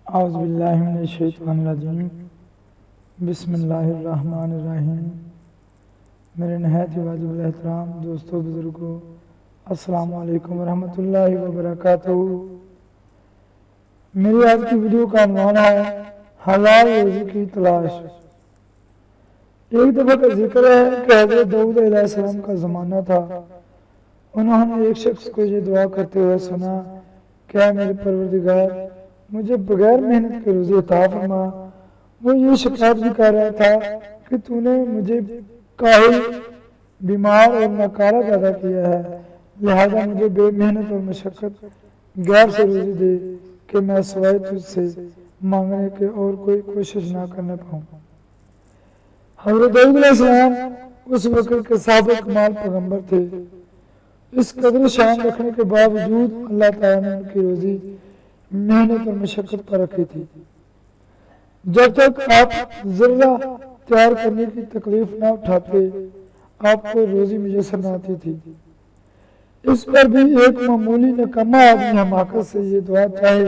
औज़ुबिल्लाहिमिनश्शैतानिर्रजीम बिस्मिल्लाहिर्रहमानिर्रहीम। मेरे नहायत वाजिबुल एहतराम दोस्तों बुजुर्गों, अस्सलाम वालेकुम रहमतुल्लाहि व बरकातहू। मेरी आज की वीडियो का अनवान है हलाल रोज़ी की तलाश। एक दफ़ा का जिक्र है कि हज़रत दाऊद अलैहिस्सलाम का ज़माना था। उन्होंने एक शख्स को ये दुआ करते हुए सुना, क्या मेरे परवरदिगार मुझे बगैर मेहनत के रोज़ी अता फरमा। वो ये शिकायत भी कर रहा था कि तूने मुझे काहिल, बीमार और नकारा पैदा किया है, लिहाजा मुझे बेमेहनत और मशक्क़त गैर से रोज़ी दे कि मैं सिवाय तुझसे मांगने के और कोई कोशिश ना करने पाऊँ। हज़रत दाऊद अलैहिस्सलाम उस वक़्त के साबिक़ कमाल पैगम्बर थे। इस कदर शान रखने के बावजूद अल्लाह ताला ने उनकी रोज़ी मेहनत और मशक्क़त पर रखी थी। जब तक आप ज़र्रा तैयार करने की तकलीफ ना उठाते, आपको रोज़ी मुयस्सर न आती थी। इस पर भी एक मामूली नकामा आदमी हमाकत से ये दुआ चाहे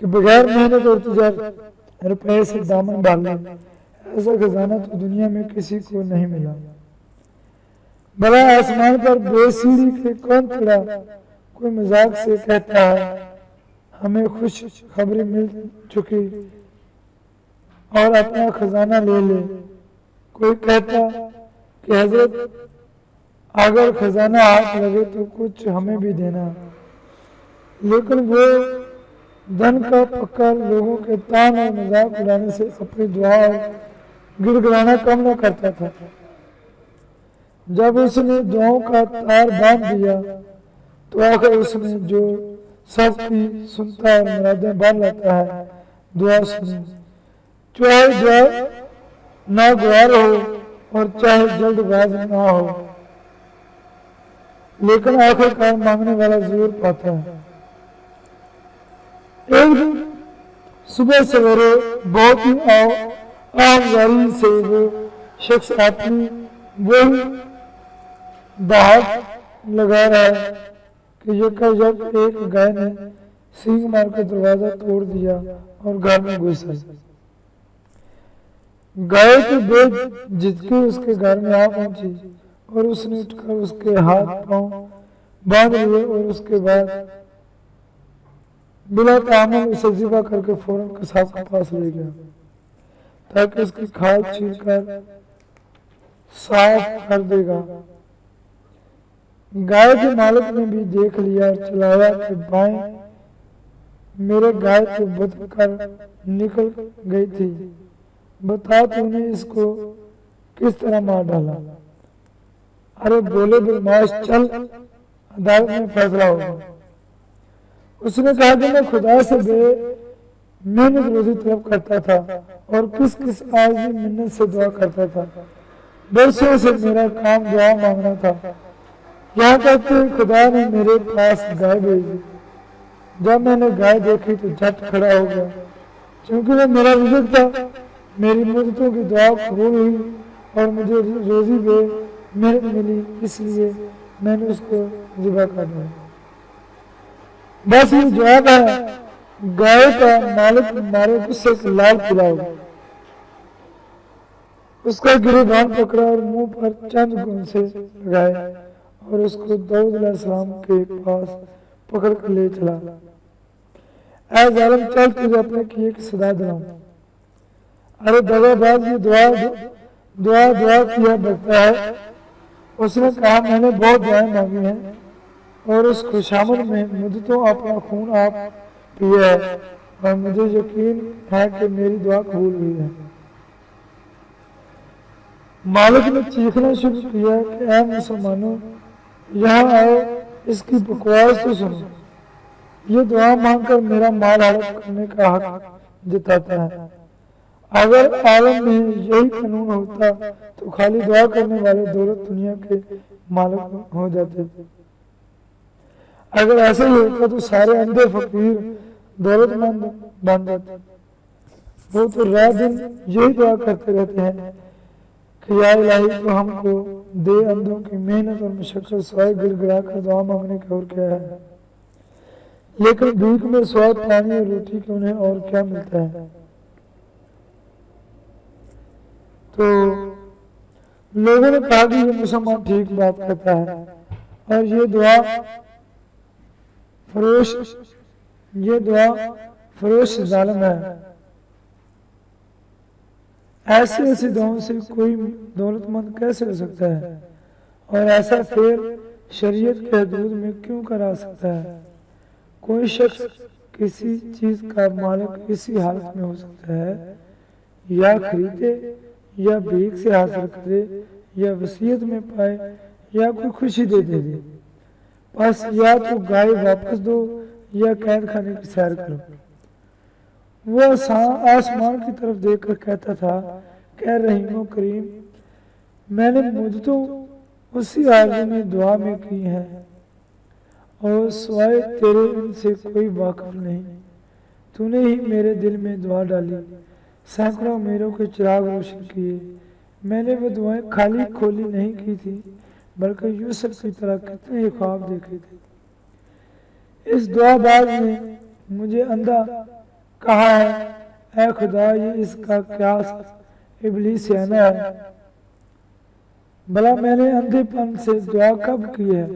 कि बगैर मेहनत और तिजारत रुपये से दामन भर लें, ऐसा खजाना तो दुनिया में किसी को नहीं मिला। भला आसमान पर बेसीढ़ी के कौन चढ़ा? कोई मजाक से कहता है हमें खुश खबरें मिल चुकी और अपना खजाना ले ले। कोई कहता कि हजरत अगर खजाना हाथ लगे तो कुछ हमें भी देना। लेकिन वो धन का पक्का लोगों के तान और मजाक उड़ाने से अपनी दुआ और गिड़गिड़ाना कम न करता था। जब उसने दुआओं का तार बांध दिया तो आखिर उसने जो सबकी सुनता और मुरादें बांध लाता है दुआ सुनी। चाहे दुआ नागवार हो और चाहे जल्दबाज ना हो, लेकिन आखिरकार मांगने वाला जरूर पाता है। एक दिन सुबह सवेरे बहुत ही आमजारी से वो शख्स अपनी वही बात लगा रहा है कि यकायक एक गाय ने सींग मार कर दरवाजा तोड़ दिया और घर में घुस आई। गाय की बेझिझकी उसके घर में आ पहुंची और उसने उठकर उसके हाथ पांव बांध लिए और उसके बाद बिला तामुल उसे ज़िबा करके फौरन कसाब के पास ले गया ताकि उसकी खाल छील कर साफ कर देगा। गाय के मालिक ने भी देख लिया और चलाया कि बाएं मेरे गाय तो बदल कर निकल गई थी, बता तूने इसको किस तरह मार डाला। अरे बोले बदमाश, चल अदालत में फैसला होगा। उसने कहा कि मैं खुदा से मेहनत रोज़ी तलब करता था और किस किस आज़ी मिन्नत से दुआ करता था। बरसों से मेरा काम दुआ मांगना था। यहाँ तक कि खुदा ने मेरे पास गाय भेजी। जब मैंने गाय देखी तो झट खड़ा हो गया, क्योंकि वो मेरा रिज़्क़ था। मेरी मुद्दतों की दुआ कबूल हुई और मुझे रोज़ी मेहनत मिली, इसलिए मैंने उसको ज़िबा कर दिया। बस ये जवाब है। गाय का मालिक मारे गुस्से से लाल पीला हो गया। उसका गिरबान पकड़ा और मुंह पर चंद गूंसे लगाए और उसको दाऊद अलैहिस्सलाम के पास पकड़ कर ले चला। ऐ जालिम, चल तुझे अपने किए की सजा दिलाऊं। अरे दगाबाज, ये दुआ किया बकता है। उसने कहा मैंने बहुत दुआएं मांगी हैं और उस खुशामद में मुद्दतों अपना खून आप पिया है और मुझे यकीन है कि मेरी दुआ कबूल हुई है। मालिक ने चीखना शुरू किया कि ऐ मुसलमानों, यहाँ आओ, इसकी बकवास तो सुनो। ये दुआ मांगकर मेरा माल हड़प करने का हक जताता है। अगर आलम में यही कानून होता तो खाली दुआ करने वाले दौलत दुनिया के मालिक हो जाते। अगर ऐसा ही होता तो सारे अंधे फकीर दौलतमंद बन जाते। वो तो रात दिन यही दुआ करते रहते हैं कि या इलाही तो हमको दे अंधों की मेहनत और मशक्कत सिवाय गिड़गिड़ा कर दुआ मांगने की और क्या है। लेकिन भीख में स्वाद पानी और रोटी के उन्हें और क्या मिलता है। तो लोगों ने कहा कि ये मुसलमान ठीक बात करता है और ये दुआ फरोश जालिम है। ऐसे ऐसी दुआओं से कोई दौलतमंद कैसे हो सकता है और ऐसा फेर शरीयत के हदूद में क्यों करा सकता है। कोई शख्स किसी चीज का मालिक इसी हालत में हो सकता है, या खरीदे या भीख से हासिल करे या वसीयत में पाए या कोई खुशी दे दे। बस या तो गाय वापस दो या कैद खाने की सैर करो। वो आसमान की तरफ देखकर कहता था, कह रहीमो करीम, मैंने मुद्दतों उसी आरज़ू में दुआ में की है और सिवाय तेरे इनसे कोई वाकिफ नहीं। तूने ही मेरे दिल में दुआ डाली, सैकड़ों मीलों के चिराग रोशन किए। मैंने वो दुआएं खाली खोली नहीं की थी, बल्कि यूसुफ की तरह कितने ख्वाब देखे थे। इस दुआबाज ने मुझे अंधा कहा है, ऐ खुदा ये इसका क्या इब्लीस सियाना है। भला मैंने अंधेपन से दुआ कब की है।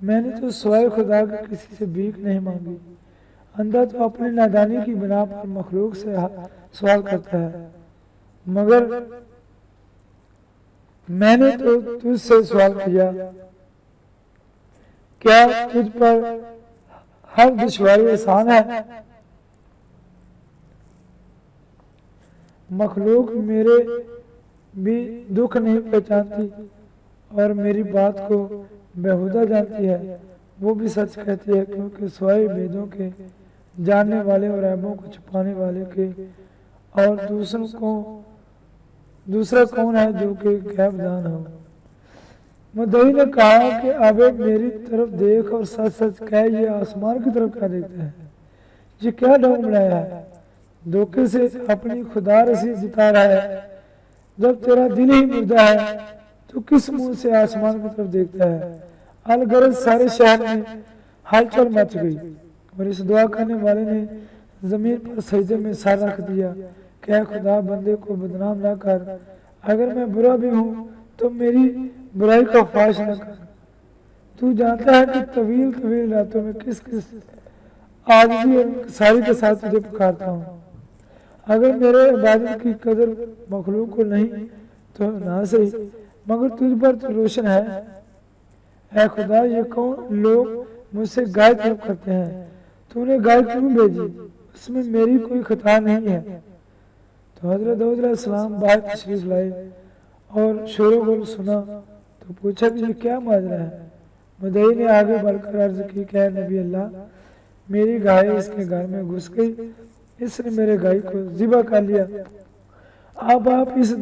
मैंने तो सिवाय खुदा के किसी से भीख नहीं मांगी। अंधा तो अपनी नादानी की बिना पर मखलूक से सवाल करता है, मगर मैंने तो तुझसे सवाल किया, क्या तुझ पर हर दुश्वारी आसान है। मखलूक मेरे भी दुख नहीं पहचानती और मेरी बात को बेहुदा जानती है। वो भी सच कहती है, क्योंकि सिवाय भेदों के जानने वाले और ऐबों को छुपाने वाले के और दूसरा कौन है जो कि गैब जान हो। मुद्दई ने कहा कि अब मेरी तरफ देख और सच सच कह, ये आसमान की तरफ क्या देखते हैं। ये क्या ढोंग बनाया है, धोखे से अपनी खुदा रसी जिता रहा है। जब तेरा दिल ही मुर्दा है तो किस मुंह से आसमान की तरफ देखता है। अलगरज सारे शहर में हलचल मच गई और इस दुआ करने वाले ने जमीन पर सजदे में सर रख दिया। क्या खुदा बंदे को बदनाम ना कर, अगर मैं बुरा भी हूँ तो मेरी बुराई का फाश न कर। तू जानता है कि तवील तवील रातों में किस किस आदमी और सारी के साथ तुझे पुकारता हूँ। अगर मेरे इबादत की कदर मखलूक को नहीं तो ना सही, मगर तुझ पर तो रोशन है। ऐ खुदा ये कौन लोग मुझसे गाय तलब करते हैं, तूने गाय क्यों भेजी, उसमें मेरी कोई खता नहीं है। तो हजरत दाऊद अलैहिस्सलाम बाहर तशरीफ लाए और शोर सुना तो पूछा कि ये क्या माजरा है। मुद्दई ने आगे बढ़कर अर्ज की, क्या नबी अल्लाह, मेरी गाय इसके घर में घुस गई, इसने मेरे गाय को ज़िबा कर लिया। अब आप इस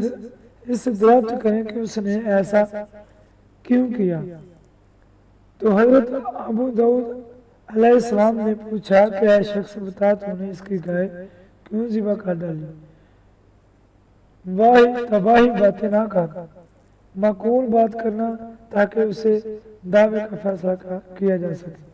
दरियाफ्त करें कि उसने ऐसा क्यों किया। तो हजरत अबू दाऊद अलैहिस्सलाम ने पूछा कि ऐ शख्स बता, तूने इसकी गाय क्यों ज़िबा कर डाली। वाह तबाही बातें ना कर, माकूल बात करना ताकि उसे दावे का फैसला किया जा सके।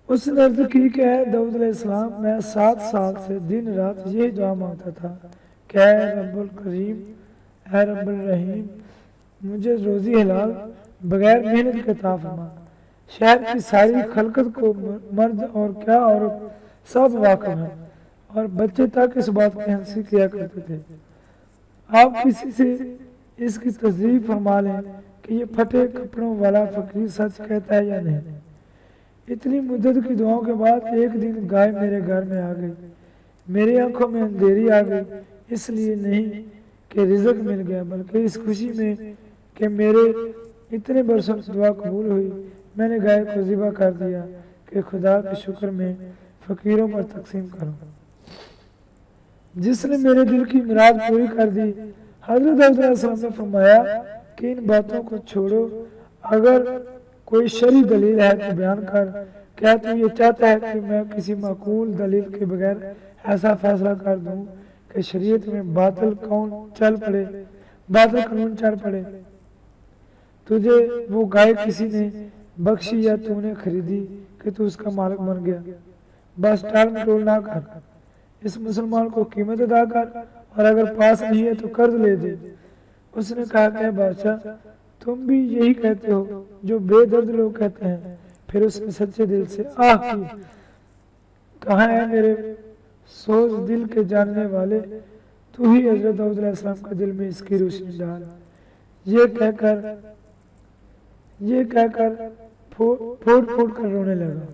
उसने अर्ज की कि दाऊद अलैहिस्सलाम, मैं 7 साल से दिन रात यही दुआ मांगता था, क्या रब्बुल करीम, ऐ रब्बुल रहीम, मुझे रोजी हलाल बगैर मेहनत के अता फरमा। शहर की सारी खलकत को मर्द और क्या औरत सब वाकिफ हैं और बच्चे तक इस बात की हंसी किया करते थे। आप किसी से इसकी तस्दीक फरमा लें कि ये फटे कपड़ों वाला फकीर सच कहता है या नहीं। इतनी मुद्दत की दुआओं के बाद एक दिन गाय मेरे घर में आ गई। मेरी आंखों में अंधेरी आ गई, इसलिए नहीं कि रिज़्क मिल गया, बल्कि इस खुशी में कि मेरे इतने बरसों से दुआ कबूल हुई। मैंने गाय को ज़िबा कर दिया कि खुदा के शुक्र में फ़कीरों पर तकसीम करूँ, जिसने मेरे दिल की मुराद पूरी कर दी। हज़रत दाऊद अलैहिस्सलाम ने फरमाया कि इन बातों को छोड़ो, अगर कोई शरई दलील है तो बयान कर। क्या तू ये चाहता है कि मैं किसी माकूल दलील के बगैर ऐसा फैसला कर दूं कि शरीयत में बातिल कानून चल पड़े। तुझे वो गाय किसी ने बख्शी या तूने खरीदी कि तू उसका मालिक बन गया। बस टाल मटोल ना कर, इस मुसलमान को कीमत अदा कर और अगर पास नहीं है तो कर्ज ले दे। उसने कहा कि बादशाह, तुम भी यही कहते हो जो बेदर्द लोग कहते हैं। फिर उसने सच्चे दिल से आह की, कहाँ है मेरे सोच दिल के जानने वाले, तू ही हजरत दाऊद अलैहिस्सलाम का दिल में इसकी रोशनी डाल। ये कहकर फूट फूट कर रोने लगा।